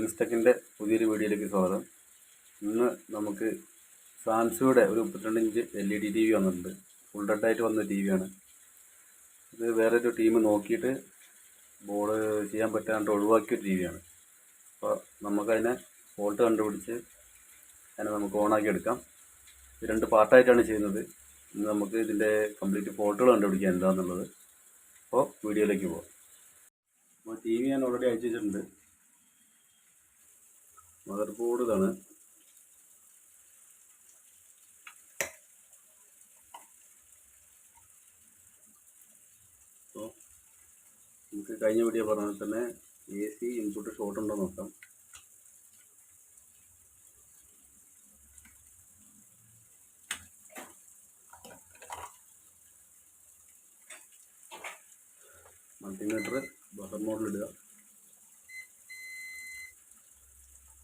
Lens ടെക്കിൻ്റെ പുതിയൊരു വീഡിയോയിലേക്ക് സ്വാഗതം. ഇന്ന് നമുക്ക് സാൻസുയുടെ ഒരു 32 ഇഞ്ച് LED TV വന്നിട്ടുണ്ട്. ഫുൾ റെഡായിട്ട് വന്ന ടി വിയാണ്. ഇത് വേറൊരു ടീം നോക്കിയിട്ട് ബോർഡ് ചെയ്യാൻ പറ്റാണ്ട് ഒഴിവാക്കിയ ടി വിയാണ്. അപ്പോൾ നമുക്കതിനെ ഫോൾട്ട് കണ്ടുപിടിച്ച് അതിനെ നമുക്ക് ഓണാക്കി എടുക്കാം. ഇത് 2 പാർട്ടായിട്ടാണ് ചെയ്യുന്നത്. ഇന്ന് നമുക്ക് ഇതിൻ്റെ കംപ്ലീറ്റ് ഫോൾട്ടുകൾ കണ്ടുപിടിക്കാം എന്താണെന്നുള്ളത്. അപ്പോൾ വീഡിയോയിലേക്ക് പോകാം. അപ്പോൾ ടി വി ഞാൻ ഓൾറെഡി അയച്ചു വെച്ചിട്ടുണ്ട്. മദർ ബോർഡ് ഇതാണ്. അപ്പോൾ നമുക്ക് കഴിഞ്ഞ വീഡിയോ പറഞ്ഞാൽ തന്നെ AC ഇൻപുട്ട് ഷോർട്ട് ഉണ്ടോ നോക്കാം. മൾട്ടിമീറ്റർ ബഫർ മോഡിലിടുക.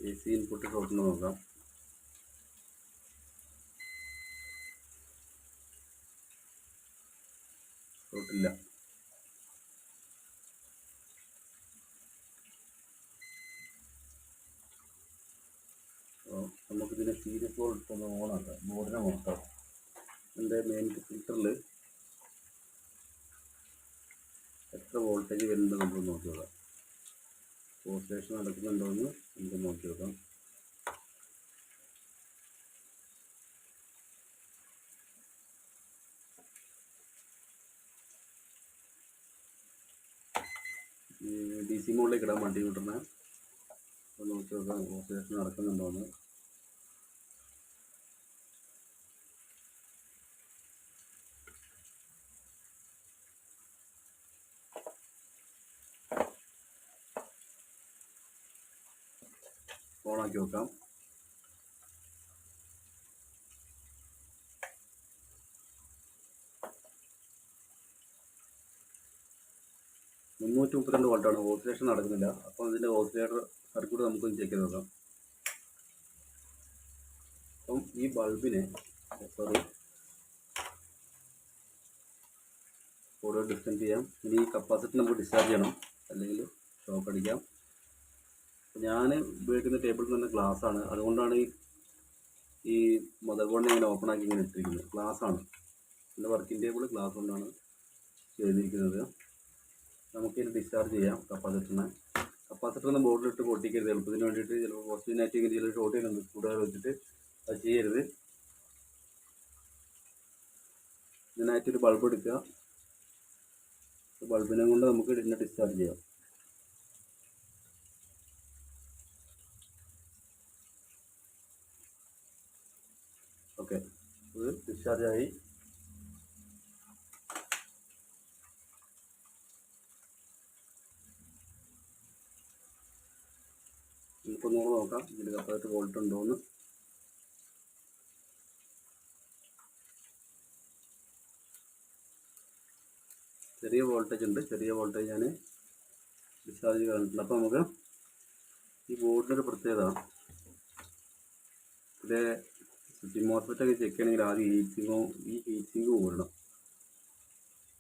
AC ഇൻപുട്ട് ഷോർട്ട് ഉണ്ടോ നോക്കാം. ഷോർട്ടില്ല. നമുക്കിതിനെ സീരീസ് ബോർഡ് ഒന്ന് ഓണാക്കാം. ബോർഡിനെ നോക്കാം. എൻ്റെ മെയിൻ ഫിൽറ്ററിൽ എത്ര വോൾട്ടേജ് വരുന്നുണ്ട് നമുക്ക് നോക്കി നോക്കാം. ഓസിലേഷൻ നടക്കുന്നുണ്ടോ എന്ന് നമുക്ക് നോക്കി നോക്കാം. DC മോഡിലേക്ക് ഇടാൻ മൾട്ടിമീറ്ററിനെ നോക്കി നോക്കാം ഓസിലേഷൻ നടക്കുന്നുണ്ടോ എന്ന്. ഓണാക്കി നോക്കാം. $332 വോൾട്ടാണ്. ഓസിലേഷൻ നടക്കുന്നില്ല. അപ്പോൾ ഇതിൻ്റെ ഓസിലേറ്റർ സർക്യൂട്ട് നമുക്കൊന്ന് ചെക്ക് ചെയ്ത് നോക്കാം. അപ്പം ഈ ബൾബിനെ കൂടുതൽ ഡിസ്റ്റൻസ് ചെയ്യാം. ഇനി ഈ കപ്പാസിറ്റർ നമുക്ക് ഡിസ്ചാർജ് ചെയ്യണം, അല്ലെങ്കിൽ ഷോക്ക് അടിക്കാം. ഞാൻ ഉപയോഗിക്കുന്ന ടേബിളിൽ തന്നെ ഗ്ലാസ് ആണ്. അതുകൊണ്ടാണ് ഈ മദർ ബോർഡിനെ ഇങ്ങനെ ഓപ്പൺ ആക്കി ഇങ്ങനെ ഇട്ടിരിക്കുന്നത്. ഗ്ലാസ് ആണ് എൻ്റെ വർക്കിംഗ് ടേബിൾ, ഗ്ലാസ് കൊണ്ടാണ് ചെയ്തിരിക്കുന്നത്. നമുക്കിത് ഡിസ്ചാർജ് ചെയ്യാം കപ്പാസിറ്ററിനെ. കപ്പാസിറ്ററിന് ബോർഡിലിട്ട് പൊട്ടിക്കരുത്. എളുപ്പത്തിന് വേണ്ടിയിട്ട് ചിലപ്പോൾ പോസിറ്റീവായിട്ട് ഇങ്ങനെ ചില ഷോർട്ട് ചെയ്യുന്നുണ്ട്. കൂടുതൽ വെച്ചിട്ട് അത് ചെയ്യരുത്. ഇതിനായിട്ടൊരു ബൾബ് എടുക്കുക. ബൾബിനെ കൊണ്ട് നമുക്ക് ഇതിനെ ഡിസ്ചാർജ് ചെയ്യാം. ഓക്കെ, ഇത് ഡിസ്ചാർജായി. നമുക്കൊന്നുകൂടെ നോക്കാം ഇതിൽ കപ്പാസിറ്റർ വോൾട്ട് ഉണ്ടോയെന്ന്. ചെറിയ വോൾട്ടേജ് ഉണ്ട്. ചെറിയ വോൾട്ടേജ് ഞാൻ ഡിസ്ചാർജ് ചെയ്തിട്ടുണ്ട്. അപ്പോൾ നമുക്ക് ഈ ബോർഡിനൊരു പ്രത്യേകത, ഇതിലെ സ്വിച്ചിങ് മോസ്ഫെറ്റൊക്കെ ചെക്ക് ചെയ്യണമെങ്കിൽ ആദ്യം ഹീറ്റ് സിങ്ക് ഊരണം.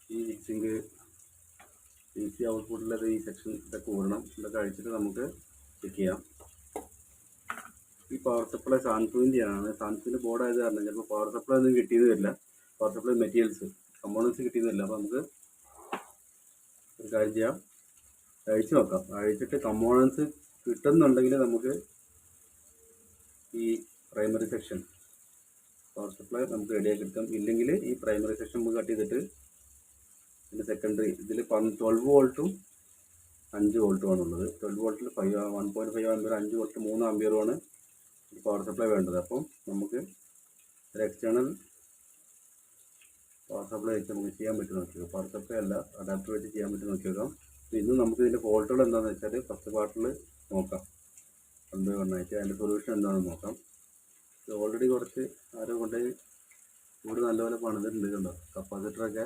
ഈ ഹീറ്റ് സിങ്ക് DC ഔട്ട്പുട്ടിലത് ഈ സെക്ഷൻ ഇതൊക്കെ ഊരണം. ഇതൊക്കെ അഴിച്ചിട്ട് നമുക്ക് ചെക്ക് ചെയ്യാം. ഈ പവർ സപ്ലൈ സാൻസുവിൻ്റെയാണ്. സാൻസുവിൻ്റെ ബോർഡ് ആയത് കാരണം ചിലപ്പോൾ പവർ സപ്ലൈ ഒന്നും കിട്ടിയത് വരില്ല. പവർ സപ്ലൈ മെറ്റീരിയൽസ് കമ്പോണൻസ് കിട്ടിയത് വരില്ല. അപ്പോൾ നമുക്ക് ഒരു കാര്യം ചെയ്യാം, അഴിച്ച് നോക്കാം. അഴിച്ചിട്ട് കമ്പോണൻസ് കിട്ടുന്നുണ്ടെങ്കിൽ നമുക്ക് ഈ പ്രൈമറി സെക്ഷൻ പവർ സപ്ലൈ നമുക്ക് റെഡിയാക്കി എടുക്കാം. ഇല്ലെങ്കിൽ ഈ പ്രൈമറി സെക്ഷൻ നമുക്ക് കട്ട് ചെയ്തിട്ട് പിന്നെ സെക്കൻഡറി ഇതിൽ 12 വോൾട്ടും 5 വോൾട്ടുമാണ് ഉള്ളത്. 12 വോൾട്ടിൽ 1.5 ആംപിയർ, 5 വോൾട്ട് 3 ആംപിയറുമാണ് ഈ പവർ സപ്ലൈ വേണ്ടത്. അപ്പം നമുക്ക് ഒരു എക്സ്റ്റേണൽ പവർ സപ്ലൈ വെച്ച് നമുക്ക് ചെയ്യാൻ പറ്റും നോക്കിയോ. പവർ സപ്ലൈ അല്ല, അഡാപ്റ്റർ വെച്ച് ചെയ്യാൻ പറ്റും നോക്കി നോക്കാം. ഇന്ന് നമുക്ക് ഇതിൻ്റെ ഫോൾട്ടുകൾ എന്താണെന്ന് വെച്ചാൽ ഫസ്റ്റ് പാർട്ടിൽ നോക്കാം. കണ്ടു വന്നായിട്ട് അതിൻ്റെ സൊല്യൂഷൻ എന്താണെന്ന് നോക്കാം. ഇത് ഓൾറെഡി കുറച്ച് ആരോ കൊണ്ട് കൂടി നല്ലപോലെ പണിതിട്ടുണ്ട്. കണ്ടോ, കപ്പാസിറ്ററൊക്കെ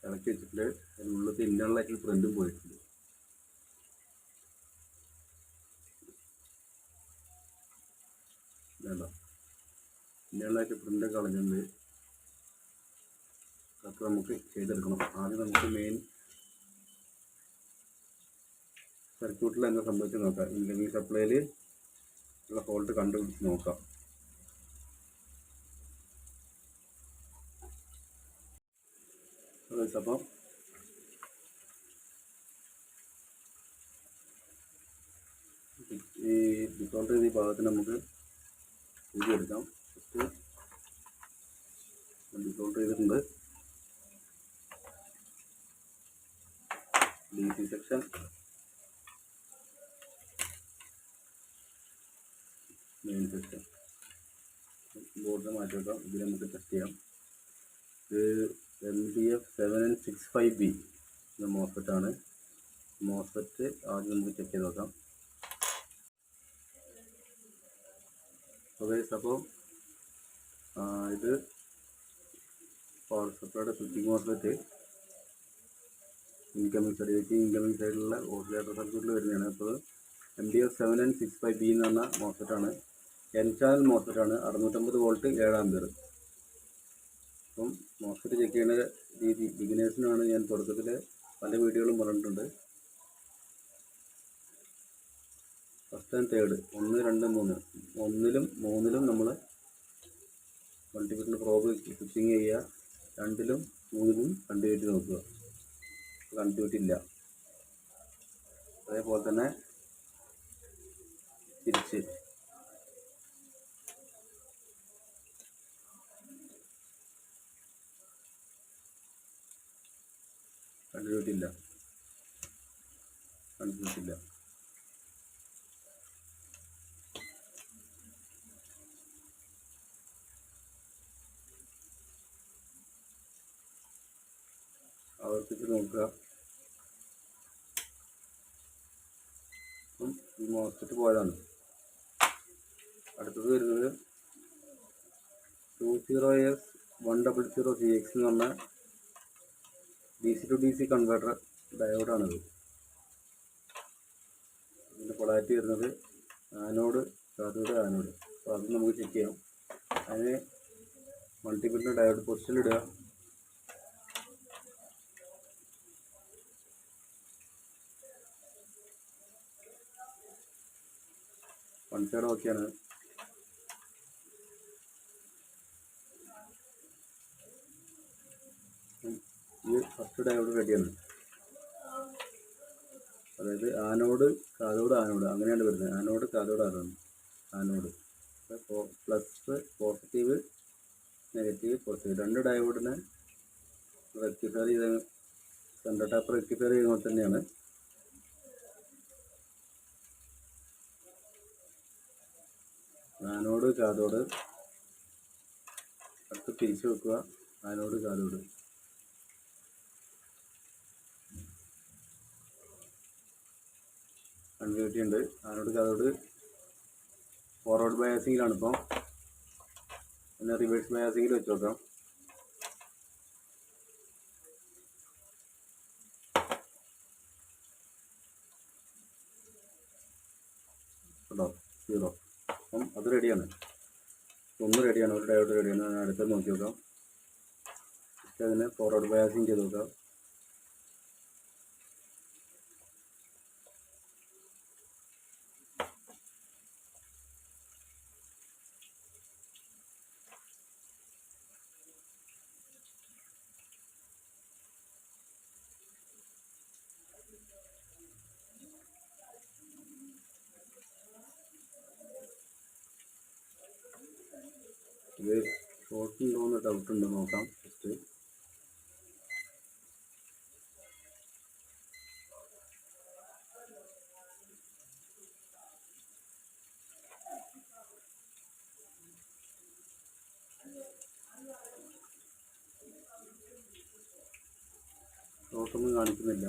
ഇളക്കി വെച്ചിട്ടുണ്ട്. അതിനുള്ളിൽ ഇൻ്റർണലായിട്ട് പ്രിൻറ്റും പോയിട്ടുണ്ട്. വേണ്ട, ഇൻ്റർണലായിട്ട് പ്രിൻ്റ് കളഞ്ഞിട്ടുണ്ട്. അതൊക്കെ നമുക്ക് ചെയ്തെടുക്കണം. ആദ്യം നമുക്ക് മെയിൻ സർക്യൂട്ടിൽ എന്താ സംഭവിച്ച് നോക്കാം. ഇൻകമിങ് സപ്ലൈയിൽ ഉള്ള ഫോൾട്ട് കണ്ടുപിടിച്ച് നോക്കാം. അപ്പം ഈ ഡിസോൾട്ട് ചെയ്ത ഈ ഭാഗത്തിന് നമുക്ക് ഊരിയെടുക്കാം. ഫസ്റ്റ് ഡിസോൾട്ട് ചെയ്തിട്ടുണ്ട്. DC section, main section, board മാറ്റി വെക്കാം. ഇത് നമുക്ക് ടെസ്റ്റ് ചെയ്യാം. ഇത് MDF7N65B എന്ന മോസ്ഫെറ്റാണ്. മോസ്ഫെറ്റ് ആദ്യം നമുക്ക് ചെക്ക് ചെയ്ത് നോക്കാം. ഓക്കെ, അപ്പോൾ ഇത് പവർ സപ്ലൈയുടെ സ്വിച്ചിങ് മോസ്ഫെറ്റ് ഇൻകമിങ് സൈഡിലുള്ള ഓസിലേറ്റർ സർക്യൂട്ടിൽ വരുന്നതാണ്. അപ്പോൾ MDF7N65B എന്ന് പറഞ്ഞ മോസ്ഫെറ്റാണ്. N ചാനൽ മോസ്ഫെറ്റാണ്. 650 വോൾട്ട് 7 ആമ്പിയർ. അപ്പം മോസ്ഫെറ്റ് ചെക്ക് ചെയ്യുന്ന രീതി ബിഗിനേഴ്സിനാണ് ഞാൻ തുടക്കത്തിൽ പല വീഡിയോകളും പറഞ്ഞിട്ടുണ്ട്. ഫസ്റ്റ് ആൻഡ് തേർഡ് 1, 2, 3 1ലും 3ലും നമ്മൾ മൾട്ടിമീറ്ററിൽ പ്രോബ് സ്വിച്ചിങ് ചെയ്യുക. 2ലും 3ലും കണ്ടിന്യൂറ്റി നോക്കുക. കണ്ടിന്യൂറ്റി ഇല്ല. അതേപോലെ തന്നെ തിരിച്ച് കണ്ടിന്യൂറ്റി ഇല്ല. ആവർത്തിച്ച് നോക്കുക. ഈ മോസ്ഫെറ്റ് പോയതാണ്. അടുത്തത് വരുന്നത് 20S100CX എന്ന് പറഞ്ഞ DC to DC കൺവേർട്ടർ ഡയോഡാണിത്. ഇതിൻ്റെ പൊളാരിറ്റി വരുന്നത് ആനോഡ്, കാഥോഡ്, ആനോഡ്. അപ്പോൾ അത് നമുക്ക് ചെക്ക് ചെയ്യാം. അതിന് മൾട്ടിമീറ്ററിൻ്റെ ഡയോഡ് പൊസിഷനിലിടുക. വൺ സൈഡ് ഓക്കെയാണ്. ഈ ഫസ്റ്റ് ഡയോഡ് റെഡിയാണ്. അതായത് ആനോഡ്, കാഥോഡ്, ആനോഡ് അങ്ങനെയാണ് വരുന്നത്. Anode, cathode, anode. Plus positive, negative, positive. 2 ഡയോഡിനെ റെക്ടിഫയർ ചെയ്ത സെൻട്രൽ ടാപ്പ് റെക്ടിഫയർ ചെയ്യുമ്പോൾ തന്നെയാണ്. Anode, cathode. അടുത്ത് തിരിച്ചു വെക്കുക. Anode, cathode. കണ്ടിന്യൂറ്റി ഉണ്ട്. ആനോഡ്, കാഥോഡ് ഫോർവേഡ് ബയാസിങ്ങിലാണ് ഇപ്പോൾ. പിന്നെ റിവേഴ്സ് ബയാസിങ്ങിൽ വെച്ച് നോക്കാം. കേട്ടോ, 0. അപ്പം അത് റെഡിയാണ്. ഒന്ന് റെഡിയാണ്, ഒരു ഡയോഡ് റെഡിയാണ്. അടുത്തത് നോക്കി നോക്കാം. അതിനെ ഫോർവേഡ് ബയാസിങ് ചെയ്ത് നോക്കാം. ഇത് ഷോർട്ട് ഉണ്ടോയെന്ന് ഡൗട്ട് ഉണ്ട്, നോക്കാം ഫസ്റ്റ്. ഷോർട്ടൊന്നും കാണിക്കുന്നില്ല.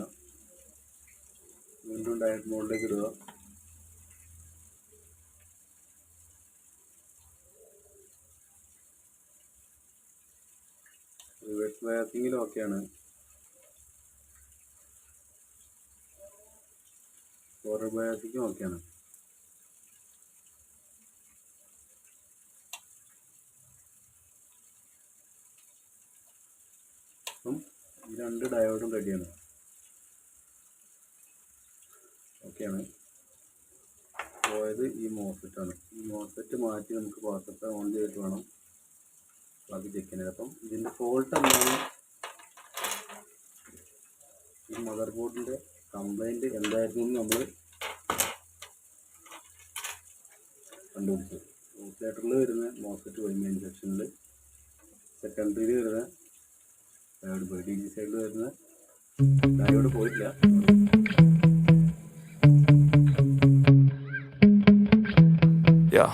വീണ്ടും ഡയറക്റ്റ് മോഡിലേക്ക് ഇടുക. റിവേഴ്സ് ബയാസിങ്ങിൽ ഓക്കെയാണ്. ഫോർവേഡ് ബയാസിങ്ങും ഓക്കെയാണ്. അപ്പം ഈ 2 ഡയോഡും റെഡിയാണ്. ഓക്കെയാണ്. പോയത് ഈ മോസ്ഫെറ്റാണ്. ഈ മോസ്ഫെറ്റ് മാറ്റി നമുക്ക് പവർ സപ്ലൈ ഓൺ ചെയ്തിട്ട് വേണം ബാക്കി ചെക്ക് ചെയ്യാൻ. അപ്പം ഇതിൻ്റെ ഫോൾട്ട് എന്താണ്, ഈ മദർ ബോർഡിൻ്റെ കംപ്ലൈൻറ്റ് എന്തായിരുന്നു നമ്മൾ കണ്ടുപിടിച്ചത്. ഓസിലേറ്ററിൽ വരുന്ന മോസ്ഫെറ്റ് പ്രൈമറി സെക്ഷനിൽ, സെക്കൻഡറിയിൽ വരുന്ന ഡയോഡ് പോയി, ഡി ജി സൈഡിൽ വരുന്ന ഡയോഡ് പോയിട്ടില്ല. Yeah.